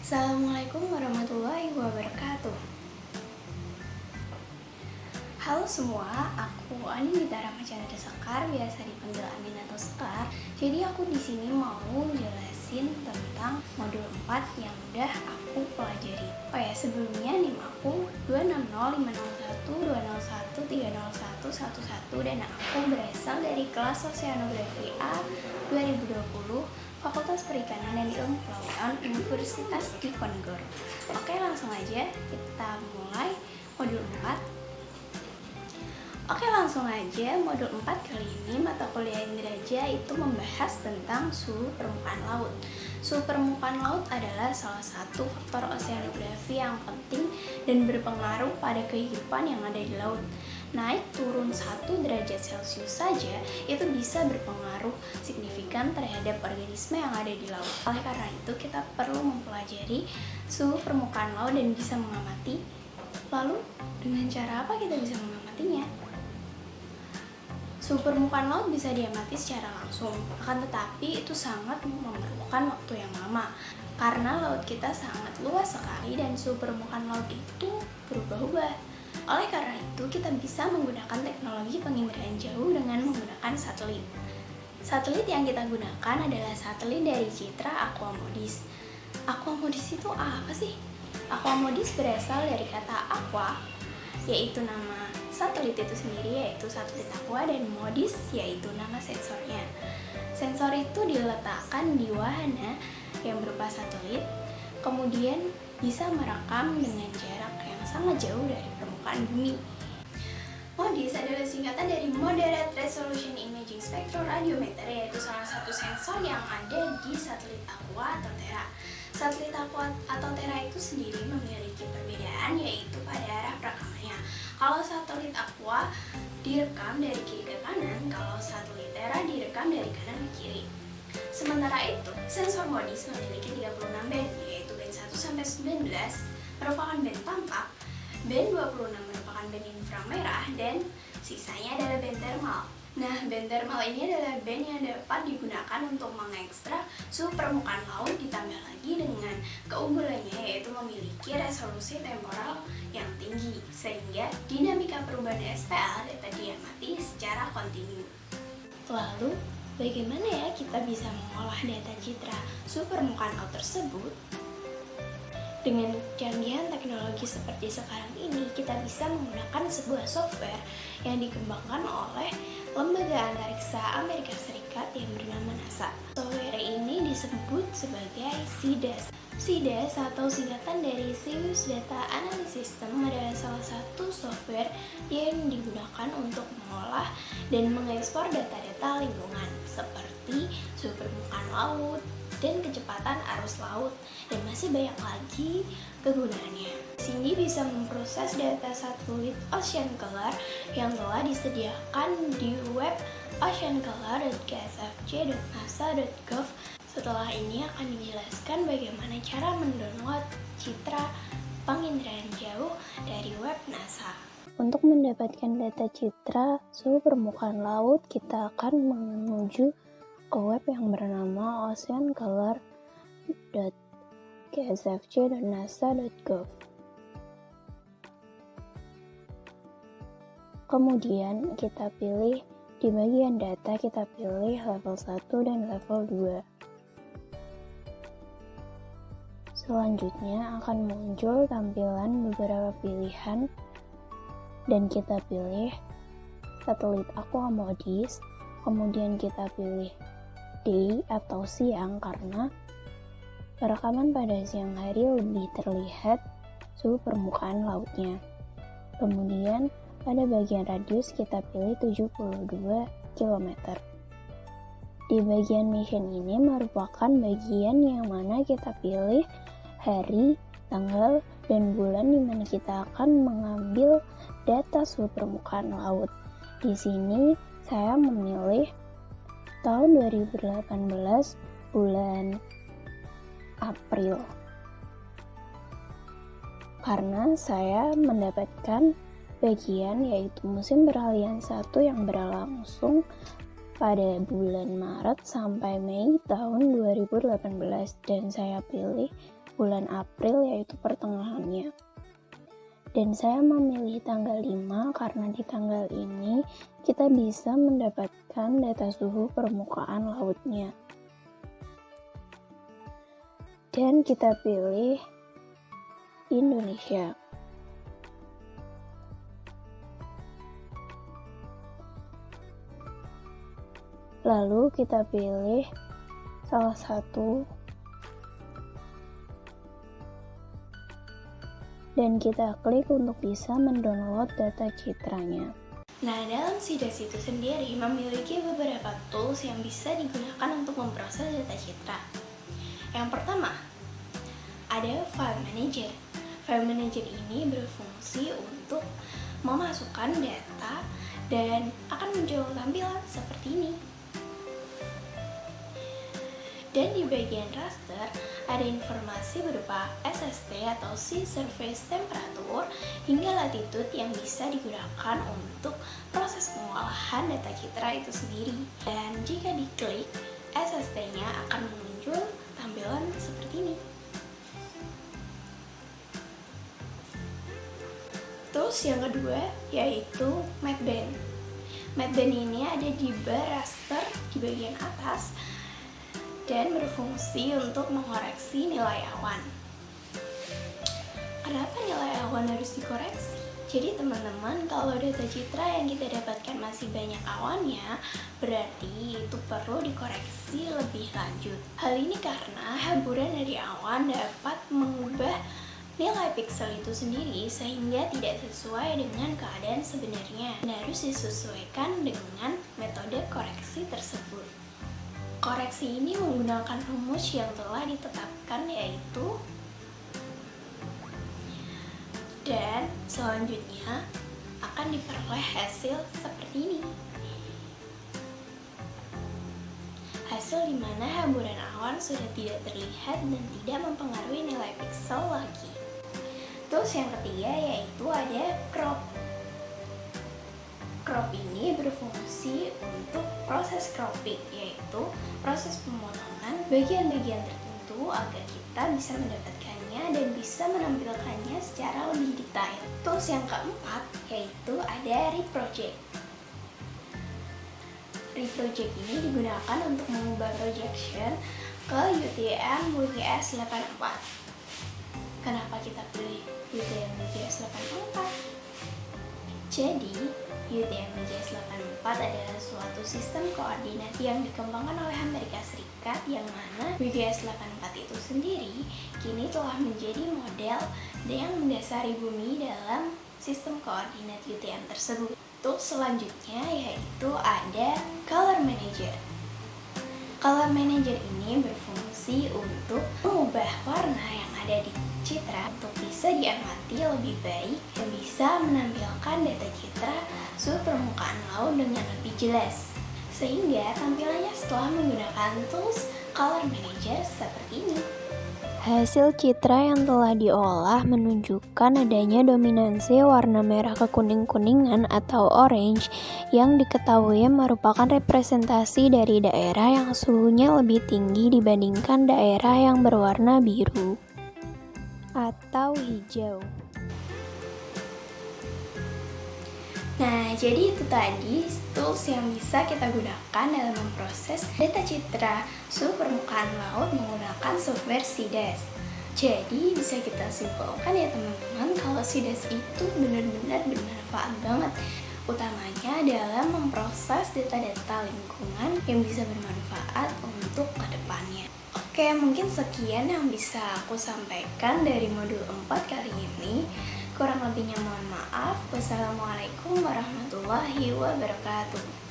Assalamualaikum warahmatullahi wabarakatuh. Halo semua, aku Anindita Rahmachandra Sekar, biasa dipanggil Anin atau Sekar. Jadi aku di sini mau jelasin tentang modul 4 yang udah aku pelajari. Oh ya, sebelumnya NIM aku 260501201301111 dan aku berasal dari kelas Oceanografi A 2020 Fakultas Perikanan dan Ilmu Kelautan Universitas Diponegoro. Oke, langsung aja kita mulai modul 4. Modul 4 kali ini mata kuliah Indraja itu membahas tentang suhu permukaan laut. Suhu permukaan laut adalah salah satu faktor oseanografi yang penting dan berpengaruh pada kehidupan yang ada di laut. Naik turun 1 derajat Celcius saja itu bisa berpengaruh signifikan terhadap organisme yang ada di laut. Oleh karena itu kita perlu mempelajari suhu permukaan laut dan bisa mengamati. Lalu dengan cara apa kita bisa mengamatinya? Suhu permukaan laut bisa diamati secara langsung, akan tetapi itu sangat memerlukan waktu yang lama karena laut kita sangat luas sekali dan suhu permukaan laut itu berubah-ubah. Oleh karena itu, kita bisa menggunakan teknologi penginderaan jauh dengan menggunakan satelit. Satelit yang kita gunakan adalah satelit dari Citra Aquamodis. Aquamodis itu apa sih? Aquamodis berasal dari kata aqua, yaitu nama satelit itu sendiri, yaitu satelit aqua, dan modis yaitu nama sensornya. Sensor itu diletakkan di wahana yang berupa satelit, kemudian bisa merekam dengan jarak yang sangat jauh dari permukaan bumi. MODIS adalah singkatan dari Moderate Resolution Imaging Spectrophotometer, yaitu salah satu sensor yang ada di satelit aqua atau Terra. Satelit aqua atau Terra itu sendiri memiliki perbedaan, yaitu pada arah perekamannya. Kalau satelit aqua direkam dari kiri ke kanan, kalau satelit Terra direkam dari kanan ke kiri. Sementara itu, sensor MODIS memiliki 36 band, yaitu band 1 sampai 19 merupakan band tampak, band 26 merupakan band inframerah, dan sisanya adalah band thermal. Nah, band thermal ini adalah band yang dapat digunakan untuk mengekstrak suhu permukaan laut, ditambah lagi dengan keunggulannya yaitu memiliki resolusi temporal yang tinggi sehingga dinamika perubahan SPL dapat diamati secara kontinu. Lalu, bagaimana ya kita bisa mengolah data citra suhu permukaan laut tersebut? Dengan kecanggihan teknologi seperti sekarang ini, kita bisa menggunakan sebuah software yang dikembangkan oleh Lembaga Antariksa Amerika Serikat yang bernama NASA. Software ini disebut sebagai CDAS. CDAS atau singkatan dari Zeus Data Analysis System adalah salah satu software yang digunakan untuk mengolah dan mengekspor data-data lingkungan seperti suhu permukaan laut dan kecepatan arus laut, dan masih banyak lagi kegunaannya. Di sini bisa memproses data satelit Ocean Color yang telah disediakan di web oceancolor.ksfc.nasa.gov. Setelah ini akan dijelaskan bagaimana cara mendownload citra penginderaan jauh dari web NASA. Untuk mendapatkan data citra suhu permukaan laut, kita akan menuju ke web yang bernama oceancolor.ksfc.nasa.gov. Kemudian kita pilih di bagian data, kita pilih level 1 dan level 2. Selanjutnya akan muncul tampilan beberapa pilihan dan kita pilih satelit Aquamodis, kemudian kita pilih day atau siang karena perekaman pada siang hari lebih terlihat suhu permukaan lautnya. Kemudian pada bagian radius kita pilih 72 km. Di bagian mission ini merupakan bagian yang mana kita pilih hari, tanggal, dan bulan di mana kita akan mengambil data suhu permukaan laut. Di sini saya memilih tahun 2018 bulan April karena saya mendapatkan bagian yaitu musim peralihan 1 yang berlangsung pada bulan Maret sampai Mei tahun 2018 dan saya pilih bulan April, yaitu pertengahannya. Dan saya memilih tanggal 5 karena di tanggal ini kita bisa mendapatkan data suhu permukaan lautnya. Dan kita pilih Indonesia. Lalu kita pilih salah satu dan kita klik untuk bisa mendownload data citranya. Nah, dalam Sidas itu sendiri memiliki beberapa tools yang bisa digunakan untuk memproses data citra. Yang pertama, ada File Manager. File Manager ini berfungsi untuk memasukkan data dan akan muncul tampilan seperti ini. Dan di bagian raster ada informasi berupa SST atau Sea Surface Temperature hingga latitude yang bisa digunakan untuk proses pengolahan data citra itu sendiri. Dan jika diklik, SST-nya akan muncul tampilan seperti ini. Terus yang kedua yaitu Mapband. Mapband ini ada di bar raster di bagian atas dan berfungsi untuk mengoreksi nilai awan. Kenapa nilai awan harus dikoreksi? Jadi teman-teman, kalau data citra yang kita dapatkan masih banyak awannya, berarti itu perlu dikoreksi lebih lanjut. Hal ini karena hamburan dari awan dapat mengubah nilai piksel itu sendiri sehingga tidak sesuai dengan keadaan sebenarnya dan harus disesuaikan dengan metode koreksi tersebut. Koreksi ini menggunakan rumus yang telah ditetapkan, yaitu dan selanjutnya akan diperoleh hasil seperti ini. Hasil di mana hamburan awan sudah tidak terlihat dan tidak mempengaruhi nilai piksel lagi. Terus yang ketiga yaitu ada crop. Crop ini berfungsi untuk proses cropping, yaitu proses pemotongan bagian-bagian tertentu agar kita bisa mendapatkannya dan bisa menampilkannya secara lebih detail. Terus yang keempat yaitu ada reproject. Reproject ini digunakan untuk mengubah projection ke UTM WGS 84. Kenapa kita pilih UTM WGS 84? Jadi, UTM WGS 84 adalah suatu sistem koordinat yang dikembangkan oleh Amerika Serikat yang mana WGS 84 itu sendiri kini telah menjadi model yang mendasari bumi dalam sistem koordinat UTM tersebut. Terus selanjutnya yaitu ada Color Manager. Color Manager ini berfungsi untuk mengubah warna yang ada di citra untuk bisa diamati lebih baik dan bisa menampilkan data citra suhu permukaan laut dengan lebih jelas, sehingga tampilannya setelah menggunakan tools Color Manager seperti ini. Hasil citra yang telah diolah menunjukkan adanya dominansi warna merah kekuning-kuningan atau orange yang diketahui merupakan representasi dari daerah yang suhunya lebih tinggi dibandingkan daerah yang berwarna biru atau hijau. Nah, jadi itu tadi tools yang bisa kita gunakan dalam memproses data citra suhu permukaan laut menggunakan software Sidas. Jadi bisa kita simpulkan ya teman-teman, kalau Sidas itu benar-benar bermanfaat banget, utamanya dalam memproses data-data lingkungan yang bisa bermanfaat untuk kedepannya. Oke, mungkin sekian yang bisa aku sampaikan dari modul 4 kali ini. Kurang lebihnya mohon maaf. Wassalamualaikum warahmatullahi wabarakatuh.